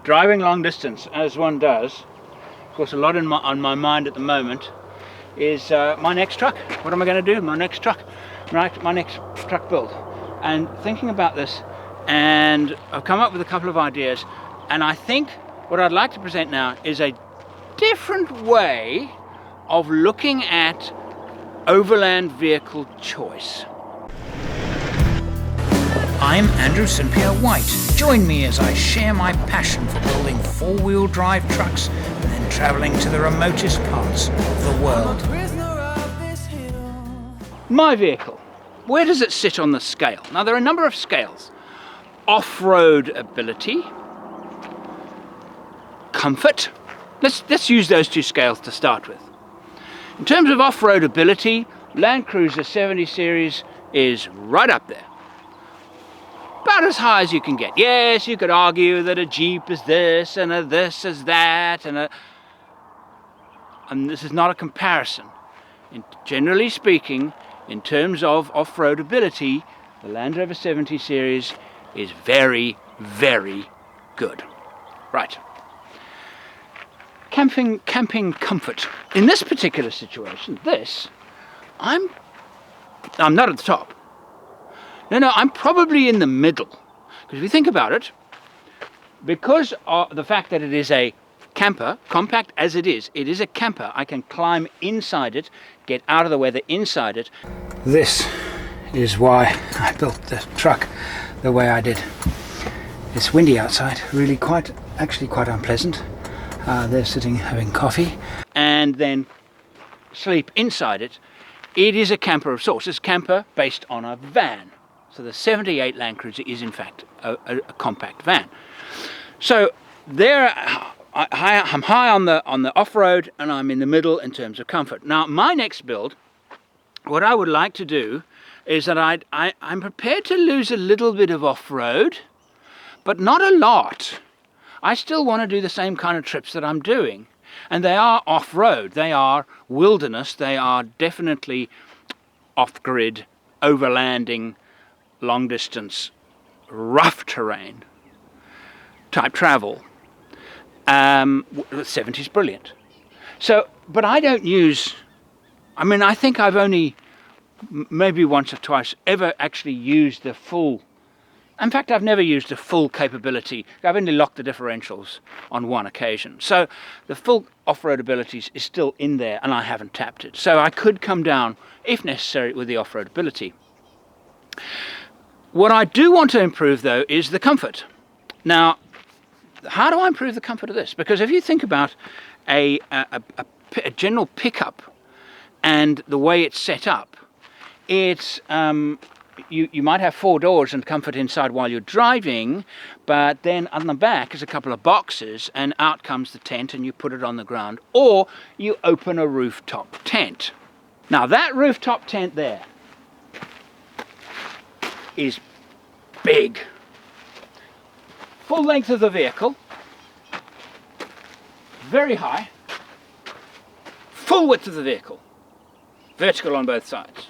driving long distance, as one does, of course a lot on my mind at the moment is my next truck. What am I going to do? My next truck, right? My next truck build. And thinking about this, and I've come up with a couple of ideas, and I think what I'd like to present now is a different way of looking at overland vehicle choice. I'm Andrew St Pierre White. Join me as I share my passion for building four-wheel drive trucks and then travelling to the remotest parts of the world. My vehicle, where does it sit on the scale? Now there are a number of scales. Off-road ability, comfort. Let's use those two scales to start with. In terms of off-road ability, Land Cruiser 70 series is right up there. About as high as you can get. Yes, you could argue that a Jeep is this and a this is that, and this is not a comparison. Generally speaking, in terms of off-road ability, the Land Rover 70 series is very, very good. Right. Camping comfort. In this particular situation, I'm not at the top. No, I'm probably in the middle. Because if you think about it, because of the fact that it is a camper, compact as it is a camper. I can climb inside it, get out of the weather inside it. This is why I built the truck the way I did. It's windy outside, really actually quite unpleasant. They're sitting having coffee, and then sleep inside it. It is a camper of sorts. It's a camper based on a van. So the 78 Land Cruiser is in fact a compact van. So there, I'm high on the off-road, and I'm in the middle in terms of comfort. Now my next build, what I would like to do is that I'm prepared to lose a little bit of off-road, but not a lot. I still want to do the same kind of trips that I'm doing, and they are off-road, they are wilderness, they are definitely off-grid, overlanding, long distance, rough terrain type travel. 70 is brilliant. So, but I don't use, I think I've only maybe once or twice ever actually used the full. In fact, I've never used the full capability. I've only locked the differentials on one occasion. So the full off-road abilities is still in there, and I haven't tapped it. So I could come down, if necessary, with the off-road ability. What I do want to improve, though, is the comfort. Now, how do I improve the comfort of this? Because if you think about a general pickup and the way it's set up, it's you might have four doors and comfort inside while you're driving, but then on the back is a couple of boxes, and out comes the tent and you put it on the ground, or you open a rooftop tent. Now that rooftop tent there is big. Full length of the vehicle, very high, full width of the vehicle, vertical on both sides.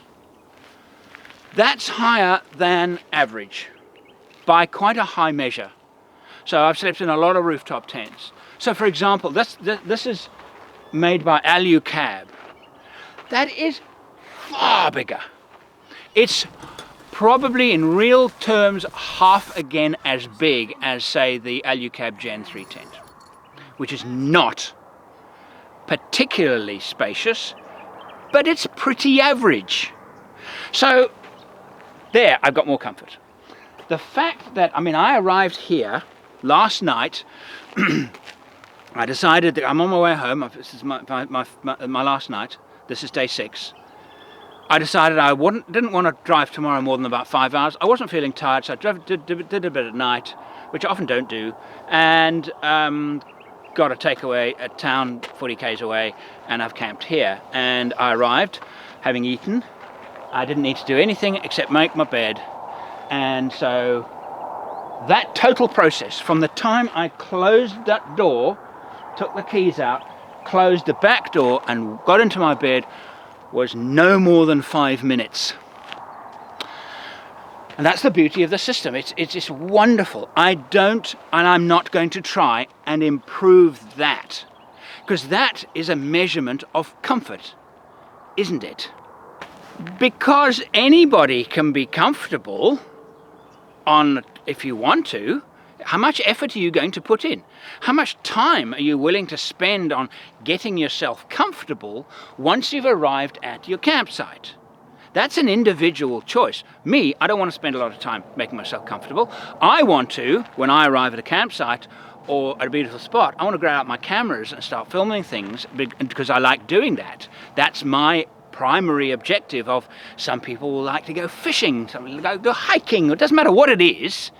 That's higher than average by quite a high measure. So I've slept in a lot of rooftop tents. So for example, this is made by Alucab. That is far bigger. It's probably in real terms half again as big as, say, the Alucab Gen 3 tent, which is not particularly spacious, but it's pretty average. So there, I've got more comfort. The fact that, I arrived here last night. I decided that I'm on my way home. This is my last night. This is day 6. I decided I didn't want to drive tomorrow more than about 5 hours. I wasn't feeling tired, so I did a bit at night, which I often don't do, and got a takeaway at town 40 k's away, and I've camped here. And I arrived, having eaten. I didn't need to do anything except make my bed. And so that total process, from the time I closed that door, took the keys out, closed the back door and got into my bed, was no more than 5 minutes. And that's the beauty of the system. It's just wonderful. I'm not going to try and improve that, because that is a measurement of comfort, isn't it? Because anybody can be comfortable on, if you want to. How much effort are you going to put in? How much time are you willing to spend on getting yourself comfortable once you've arrived at your campsite? That's an individual choice. Me, I don't want to spend a lot of time making myself comfortable. I want to, when I arrive at a campsite or at a beautiful spot, I want to grab out my cameras and start filming things because I like doing that. That's my primary objective. Of some people will like to go fishing, some will go hiking. It doesn't matter what it is.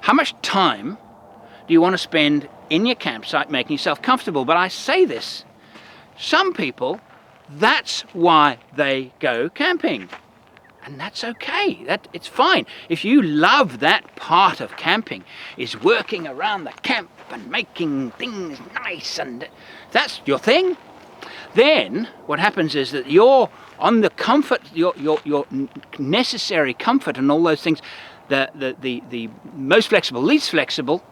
How much time do you want to spend in your campsite making yourself comfortable? But I say this, some people, that's why they go camping. And that's okay, it's fine. If you love that part of camping, is working around the camp and making things nice, and that's your thing, then what happens is that you're on the comfort, your necessary comfort and all those things, the most flexible, least flexible,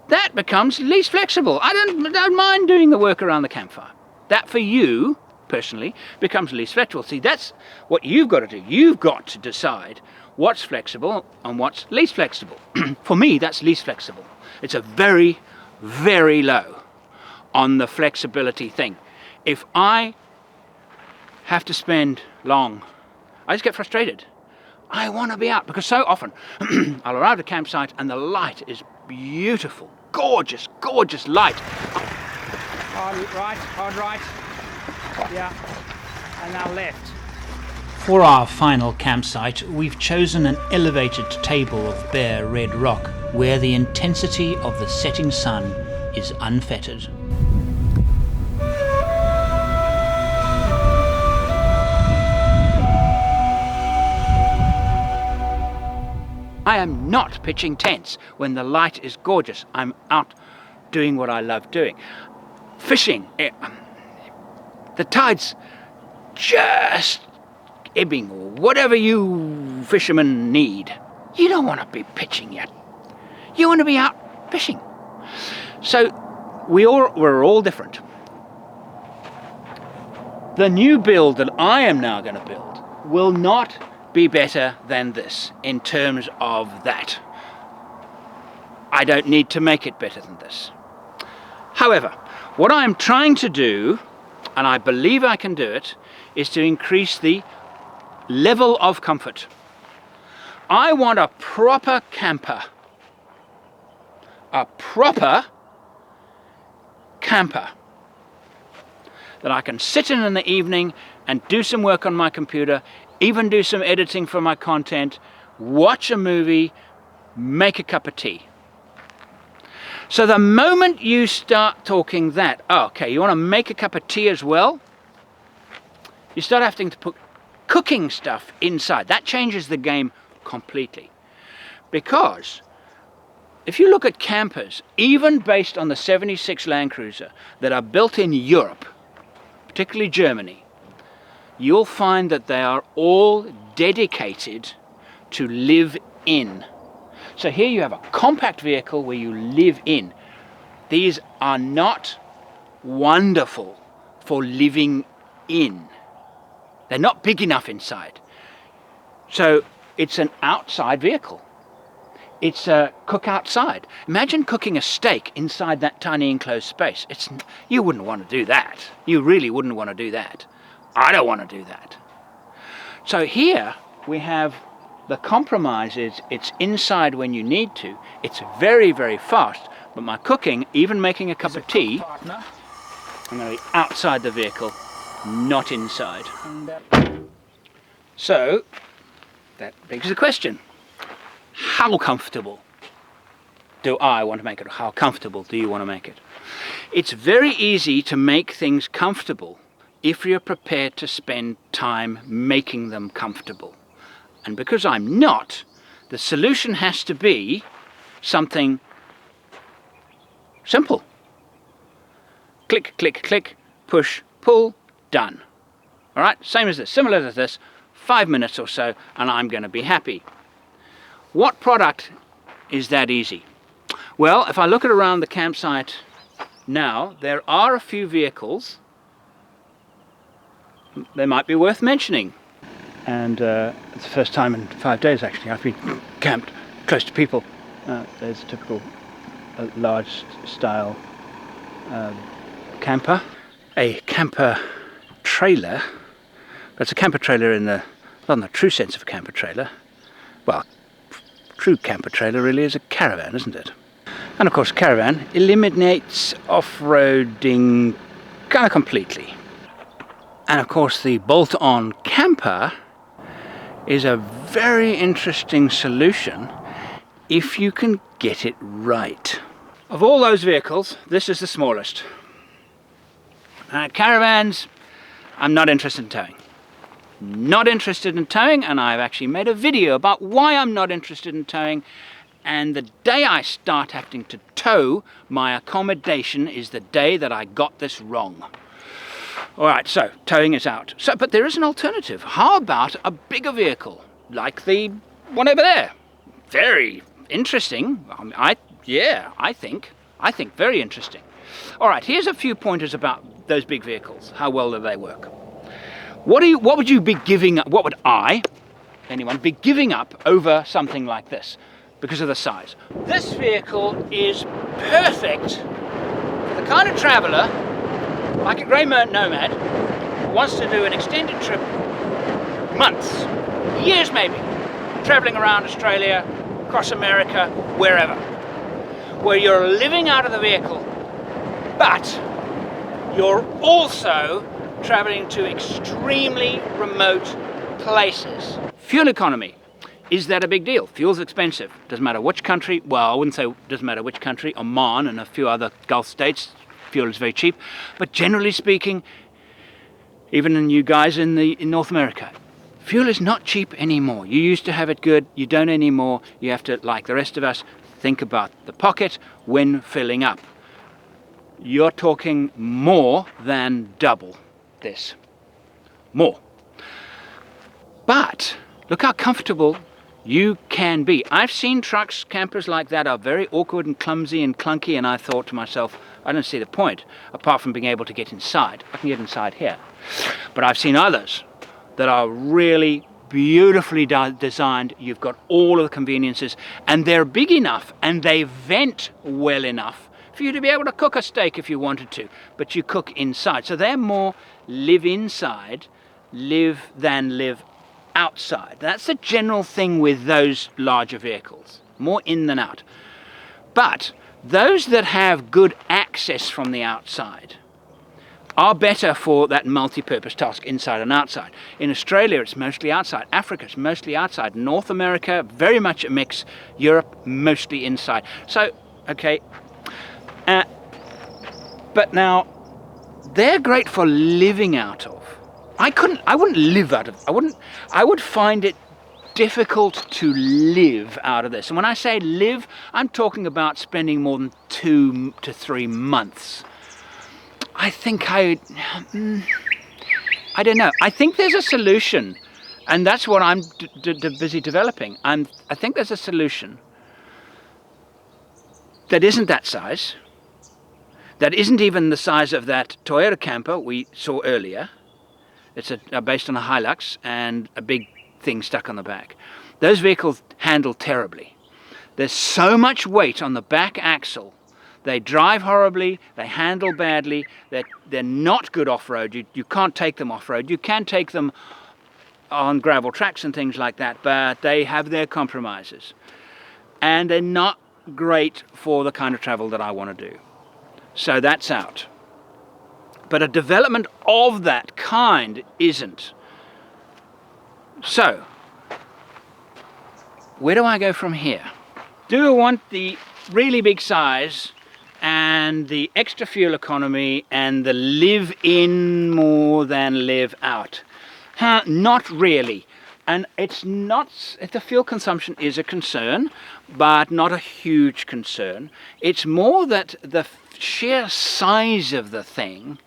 that becomes least flexible. I don't mind doing the work around the campfire. That for you, personally, becomes least flexible. See, that's what you've got to do. You've got to decide what's flexible and what's least flexible. For me, that's least flexible. It's a very, very low on the flexibility thing. If I have to spend long, I just get frustrated. I want to be out, because so often I'll arrive at a campsite and the light is beautiful, gorgeous, gorgeous light. Hard right, yeah, and now left. For our final campsite, we've chosen an elevated table of bare red rock where the intensity of the setting sun is unfettered. I am not pitching tents when the light is gorgeous. I'm out doing what I love doing. Fishing, the tide's just ebbing, or whatever you fishermen need. You don't want to be pitching yet. You want to be out fishing. So we're all different. The new build that I am now going to build will not be better than this in terms of that. I don't need to make it better than this. However, what I'm trying to do, and I believe I can do it, is to increase the level of comfort. I want a proper camper. A proper camper that I can sit in the evening and do some work on my computer, even do some editing for my content, watch a movie, make a cup of tea. So the moment you start talking that, oh, okay, you want to make a cup of tea as well, you start having to put cooking stuff inside. That changes the game completely. Because if you look at campers, even based on the 76 Land Cruiser that are built in Europe, particularly Germany, you'll find that they are all dedicated to live in. So here you have a compact vehicle where you live in. These are not wonderful for living in. They're not big enough inside. So it's an outside vehicle. It's a cook outside. Imagine cooking a steak inside that tiny enclosed space. You wouldn't want to do that. You really wouldn't want to do that. I don't want to do that. So here we have the compromise is it's inside when you need to. It's very, very fast. But my cooking, even making a cup of tea, I'm going to be outside the vehicle, not inside. So that begs the question. How comfortable do I want to make it? How comfortable do you want to make it? It's very easy to make things comfortable if you're prepared to spend time making them comfortable. And because I'm not, the solution has to be something simple. Click, click, click, push, pull, done. All right, same as this, similar to this, 5 minutes or so, and I'm going to be happy. What product is that easy? Well, if I look at around the campsite now, there are a few vehicles. They might be worth mentioning. And it's the first time in 5 days actually I've been camped close to people. There's a typical large style camper. A camper trailer. That's a camper trailer not in the true sense of a camper trailer. Well, true camper trailer really is a caravan, isn't it? And of course a caravan eliminates off-roading kind of completely. And of course the bolt-on camper is a very interesting solution if you can get it right. Of all those vehicles, this is the smallest. Caravans, I'm not interested in towing. Not interested in towing, and I've actually made a video about why I'm not interested in towing. And the day I start having to tow my accommodation is the day that I got this wrong. Alright, so towing is out. But there is an alternative. How about a bigger vehicle, like the one over there? Very interesting. I think very interesting. Alright, here's a few pointers about those big vehicles. How well do they work? What would you be giving up? What would anyone be giving up over something like this because of the size? This vehicle is perfect for the kind of traveller, like a grey nomad, who wants to do an extended trip, months, years maybe, travelling around Australia, across America, wherever, where you're living out of the vehicle, but you're also travelling to extremely remote places. Fuel economy. Is that a big deal? Fuel's expensive. Doesn't matter which country, well, I wouldn't say doesn't matter which country, Oman and a few other Gulf states, fuel is very cheap. But generally speaking, even in you guys in North America, fuel is not cheap anymore. You used to have it good, you don't anymore. You have to, like the rest of us, think about the pocket when filling up. You're talking more than double this. More. But look how comfortable you can be. I've seen trucks, campers like that are very awkward and clumsy and clunky, and I thought to myself, I don't see the point, apart from being able to get inside. I can get inside here. But I've seen others that are really beautifully designed. You've got all of the conveniences, and they're big enough and they vent well enough for you to be able to cook a steak if you wanted to, but you cook inside. So they're more live inside, than live outside. That's the general thing with those larger vehicles, more in than out. But those that have good access from the outside are better for that multi-purpose task, inside and outside. In Australia, it's mostly outside. Africa, it's mostly outside. North America, very much a mix. Europe, mostly inside. So, okay. But now, they're great for living out of. I wouldn't live out of, I would find it difficult to live out of this. And when I say live, I'm talking about spending more than 2 to 3 months. I think I don't know. I think there's a solution, and that's what I'm busy developing. I think there's a solution that isn't that size, that isn't even the size of that Toyota camper we saw earlier. It's based on a Hilux and a big thing stuck on the back. Those vehicles handle terribly. There's so much weight on the back axle. They drive horribly, they handle badly, they're not good off-road. You can't take them off-road. You can take them on gravel tracks and things like that, but they have their compromises. And they're not great for the kind of travel that I want to do. So that's out. But a development of that kind isn't. So, where do I go from here? Do I want the really big size and the extra fuel economy and the live in more than live out? Not really. And it's not, the fuel consumption is a concern, but not a huge concern. It's more that the sheer size of the thing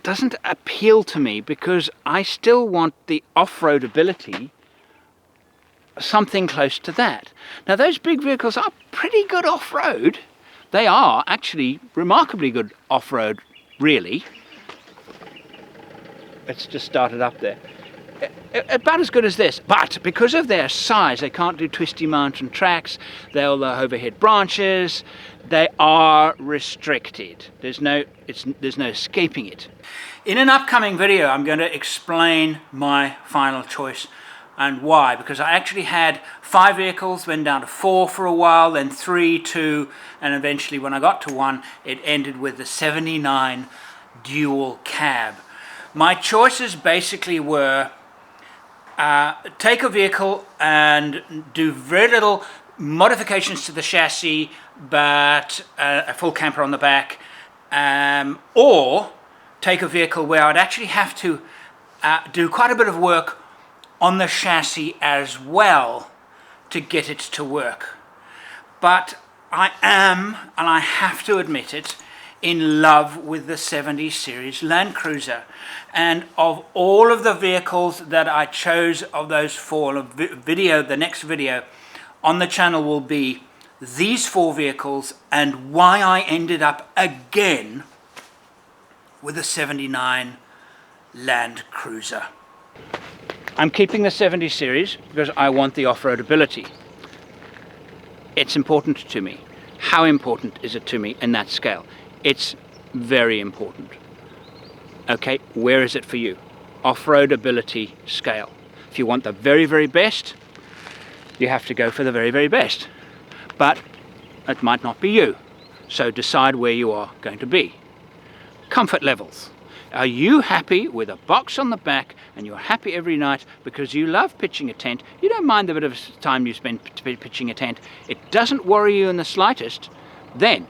doesn't appeal to me, because I still want the off-road ability something close to that. Now those big vehicles are pretty good off-road. They are actually remarkably good off-road, really. Let's just start it up there. About as good as this, but because of their size, they can't do twisty mountain tracks. They'll overhead branches. They are restricted. There's no escaping it. In an upcoming video, I'm going to explain my final choice and why. Because I actually had 5 vehicles, went down to 4 for a while, then 3, 2, and eventually, when I got to 1, it ended with the '79 dual cab. My choices basically were take a vehicle and do very little modifications to the chassis, but a full camper on the back, or take a vehicle where I'd actually have to do quite a bit of work on the chassis as well to get it to work. But I am, and I have to admit it, in love with the 70 series Land Cruiser. And of all of the vehicles that I chose of those 4, the next video on the channel will be these 4 vehicles and why I ended up again with a '79 Land Cruiser. I'm keeping the 70 series because I want the off-road ability. It's important to me. How important is it to me in that scale? It's very important. Okay, where is it for you? Off-road ability scale. If you want the very, very best, you have to go for the very, very best. But it might not be you. So decide where you are going to be. Comfort levels. Are you happy with a box on the back and you're happy every night because you love pitching a tent? You don't mind the bit of time you spend pitching a tent. It doesn't worry you in the slightest. Then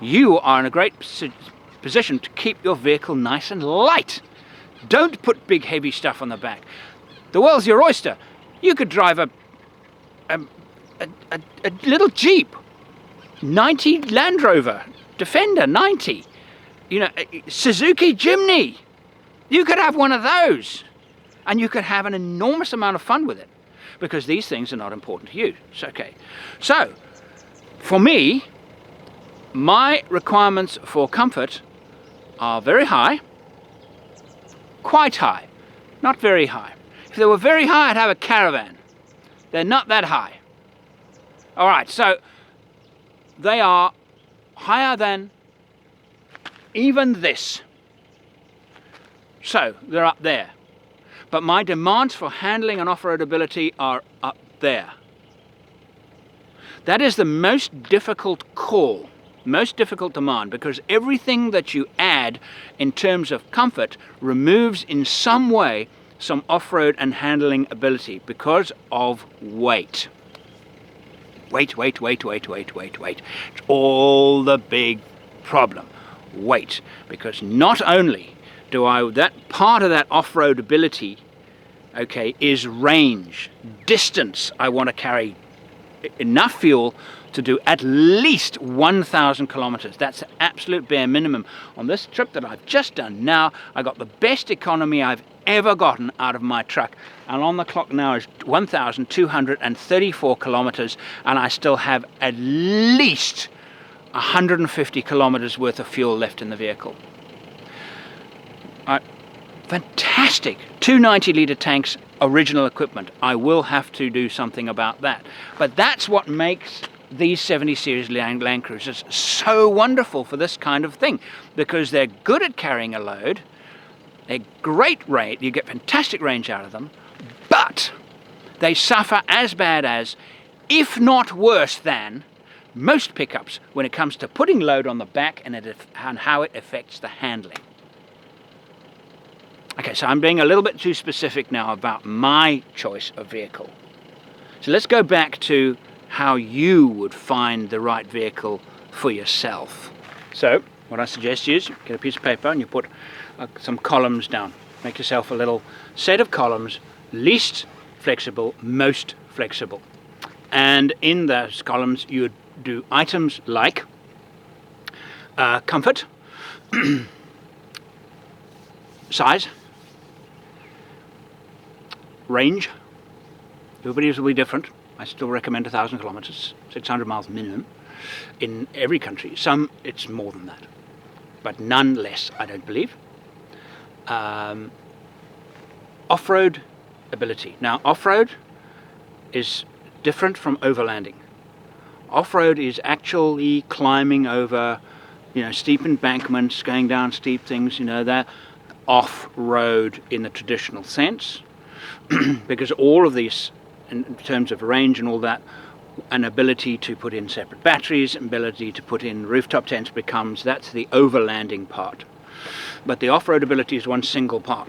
you are in a great position to keep your vehicle nice and light. Don't put big heavy stuff on the back. The world's your oyster. You could drive a little Jeep, 90 Land Rover, Defender 90, you know, Suzuki Jimny. You could have one of those and you could have an enormous amount of fun with it because these things are not important to you. It's okay. So for me, my requirements for comfort are very high, quite high, not very high. If they were very high, I'd have a Caravan. They're not that high. All right, so they are higher than even this. So they're up there. But my demands for handling and off-road ability are up there. That is the most difficult call. Most difficult demand, because everything that you add in terms of comfort removes in some way some off-road and handling ability because of weight. Weight. It's all the big problem. Weight. Because not only do that part of that off-road ability, okay, is range, distance. I want to carry enough fuel to do at least 1,000 kilometers. That's the absolute bare minimum. On this trip that I've just done now, I got the best economy I've ever gotten out of my truck. And on the clock now is 1,234 kilometers, and I still have at least 150 kilometers worth of fuel left in the vehicle. Fantastic. 2 90-litre tanks, original equipment. I will have to do something about that. But that's what makes these 70 series Land Cruisers so wonderful for this kind of thing, because they're good at carrying a load, they're great range, you get fantastic range out of them, but they suffer as bad as, if not worse than, most pickups when it comes to putting load on the back and how it affects the handling. Okay, so I'm being a little bit too specific now about my choice of vehicle. So let's go back to how you would find the right vehicle for yourself. So what I suggest is you get a piece of paper and you put some columns down. Make yourself a little set of columns, least flexible, most flexible. And in those columns you would do items like comfort, size, range, Everybody's will be different. I still recommend 1,000 kilometers, 600 miles minimum, in every country. Some, it's more than that, but none less, I don't believe. Off-road ability. Now, off-road is different from overlanding. Off-road is actually climbing over, steep embankments, going down steep things, that off-road in the traditional sense, because all of these, in terms of range and all that, an ability to put in separate batteries, ability to put in rooftop tents that's the overlanding part. But the off-road ability is one single part.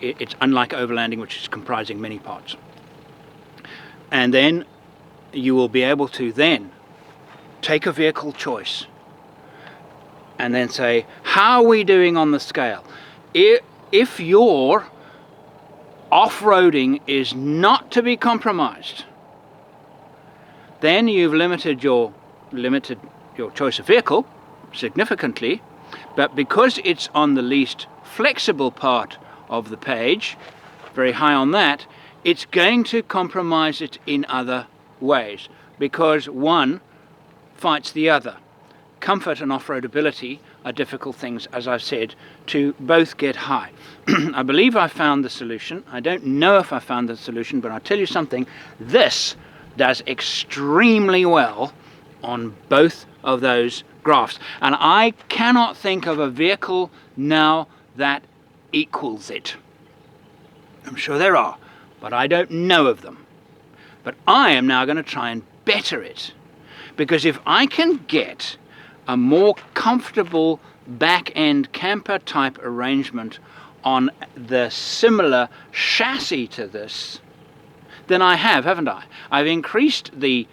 It's unlike overlanding, which is comprising many parts. And then you will be able to then take a vehicle choice and then say, how are we doing on the scale? If your off-roading is not to be compromised, then you've limited your choice of vehicle significantly, but because it's on the least flexible part of the page, very high on that, it's going to compromise it in other ways, because one fights the other. Comfort and off-road ability are difficult things, as I've said, to both get high. I believe I found the solution. I don't know if I found the solution, but I'll tell you something. This does extremely well on both of those graphs. And I cannot think of a vehicle now that equals it. I'm sure there are, but I don't know of them. But I am now going to try and better it. Because if I can get a more comfortable back-end camper type arrangement on the similar chassis to this, then I haven't I? I've increased the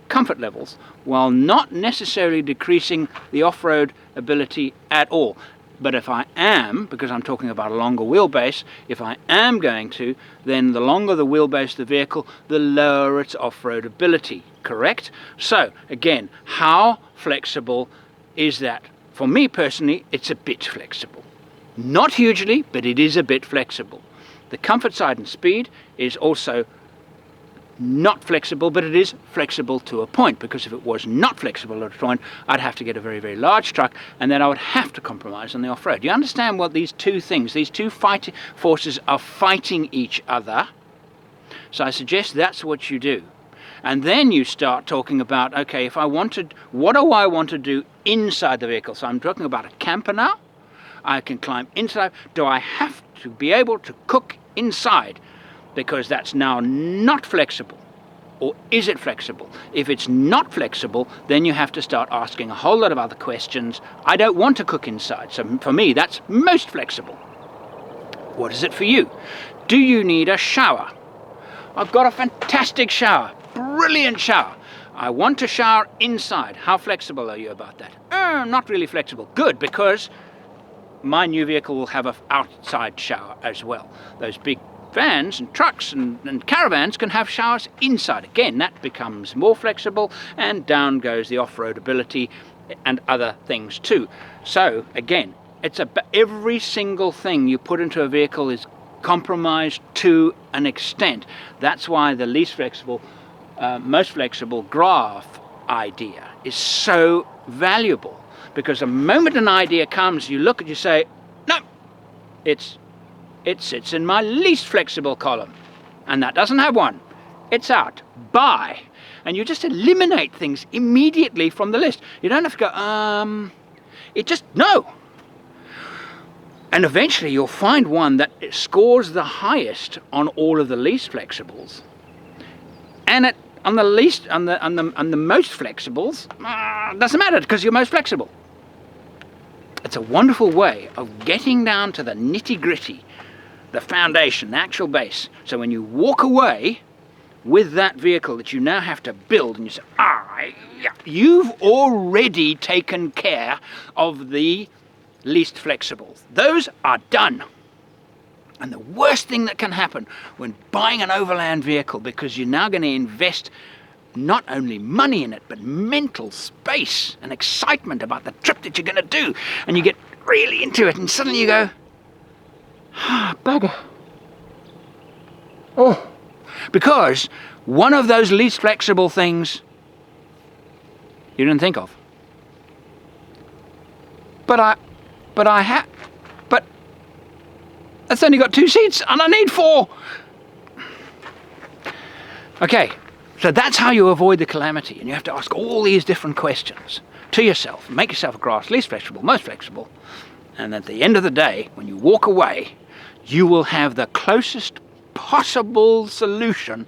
comfort levels while not necessarily decreasing the off-road ability at all. But if I am, because I'm talking about a longer wheelbase, if I am going to, then the longer the wheelbase of the vehicle, the lower its off-road ability, correct? So, again, how flexible is that? For me personally, it's a bit flexible. Not hugely, but it is a bit flexible. The comfort side and speed is also not flexible, but it is flexible to a point, because if it was not flexible at a point, I'd have to get a very, very large truck, and then I would have to compromise on the off-road. You understand what these two things, these two fighting forces are fighting each other? So I suggest that's what you do. And then you start talking about, okay, if I wanted, what do I want to do inside the vehicle? So I'm talking about a camper now. I can climb inside. Do I have to be able to cook inside? Because that's now not flexible. Or is it flexible? If it's not flexible, then you have to start asking a whole lot of other questions. I don't want to cook inside, so for me that's most flexible. What is it for you? Do you need a shower? I've got a fantastic shower, brilliant shower. I want to shower inside. How flexible are you about that? Not really flexible. Good, because my new vehicle will have an outside shower as well. Those big vans and trucks and caravans can have showers inside. Again, that becomes more flexible, and down goes the off-road ability and other things too. So again, it's every single thing you put into a vehicle is compromised to an extent. That's why the least flexible, most flexible graph idea is so valuable, because the moment an idea comes, you look and you say, no, it sits in my least flexible column, and that doesn't have one. It's out. Buy. And you just eliminate things immediately from the list. You don't have to go, no. And eventually you'll find one that scores the highest on all of the least flexibles. And on the most flexibles, doesn't matter, because you're most flexible. It's a wonderful way of getting down to the nitty-gritty, the foundation, the actual base. So when you walk away with that vehicle that you now have to build, and you say, you've already taken care of the least flexibles. Those are done. And the worst thing that can happen when buying an overland vehicle, because you're now going to invest not only money in it, but mental space and excitement about the trip that you're going to do, and you get really into it, and suddenly you go, bugger. Oh, because one of those least flexible things you didn't think of. But that's only got 2 seats and I need 4. Okay, so that's how you avoid the calamity, and you have to ask all these different questions to yourself. Make yourself a grasp, least flexible, most flexible, and at the end of the day, when you walk away, you will have the closest possible solution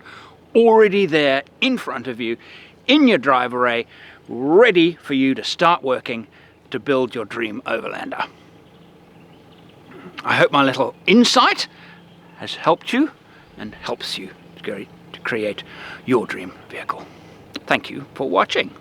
already there in front of you, in your drive array, ready for you to start working to build your dream overlander. I hope my little insight has helped you and helps you to create your dream vehicle. Thank you for watching.